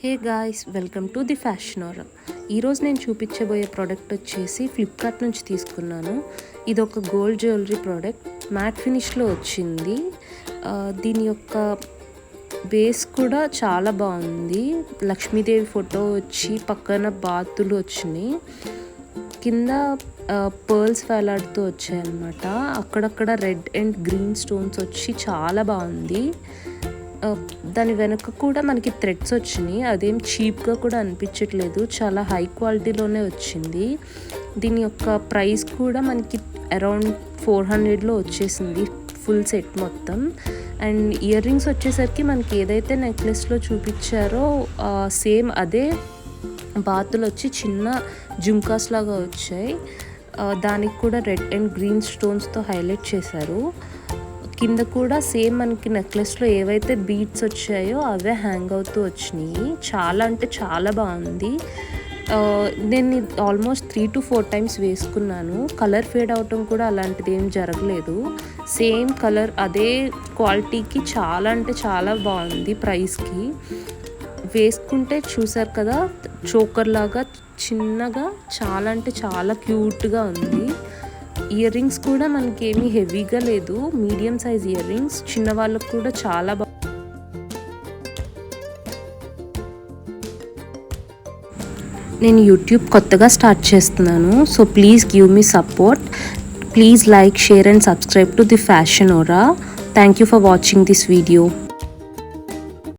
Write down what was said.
Hey guys, welcome to the fashion ఓరా. ఈరోజు నేను చూపించబోయే ప్రోడక్ట్ వచ్చేసి ఫ్లిప్కార్ట్ నుంచి తీసుకున్నాను. ఇది ఒక గోల్డ్ జ్యువెలరీ ప్రోడక్ట్, మ్యాట్ ఫినిష్లో వచ్చింది. దీని యొక్క బేస్ కూడా చాలా బాగుంది. లక్ష్మీదేవి ఫోటో వచ్చి పక్కన బాతులు వచ్చినాయి, కింద పర్ల్స్ వేలాడుతూ వచ్చాయన్నమాట. అక్కడక్కడ రెడ్ అండ్ గ్రీన్ స్టోన్స్ వచ్చి చాలా బాగుంది. దాని వెనక కూడా మనకి థ్రెడ్స్ వచ్చినాయి. అదేం చీప్గా కూడా అనిపించట్లేదు, చాలా హై క్వాలిటీలోనే వచ్చింది. దీని యొక్క ప్రైస్ కూడా మనకి అరౌండ్ 400లో వచ్చేసింది ఫుల్ సెట్ మొత్తం. అండ్ ఇయర్ రింగ్స్ వచ్చేసరికి మనకి ఏదైతే నెక్లెస్లో చూపించారో సేమ్ అదే బాతులు వచ్చి చిన్న జుమ్కాస్ లాగా వచ్చాయి. దానికి కూడా రెడ్ అండ్ గ్రీన్ స్టోన్స్తో హైలైట్ చేశారు. కింద కూడా సేమ్ మనకి నెక్లెస్లో ఏవైతే బీడ్స్ వచ్చాయో అవే హ్యాంగ్ అవుతూ వచ్చినాయి. చాలా అంటే చాలా బాగుంది. నేను ఆల్మోస్ట్ 3 to 4 times వేసుకున్నాను. కలర్ ఫేడ్ అవటం కూడా అలాంటిది ఏం జరగలేదు. సేమ్ కలర్ అదే క్వాలిటీకి చాలా అంటే చాలా బాగుంది. ప్రైస్కి వేసుకుంటే చూసారు కదా, చోకర్ లాగా చిన్నగా చాలా అంటే చాలా క్యూట్గా ఉంది. ఇయర్ రింగ్స్ కూడా మనకి ఏమీ హెవీగా లేదు, మీడియం సైజ్ ఇయర్ రింగ్స్. చిన్నవాళ్ళకు కూడా చాలా నేను యూట్యూబ్ కొత్తగా స్టార్ట్ చేస్తున్నాను, so please give me support. Please like, share and subscribe to the fashion aura. Thank you for watching this video.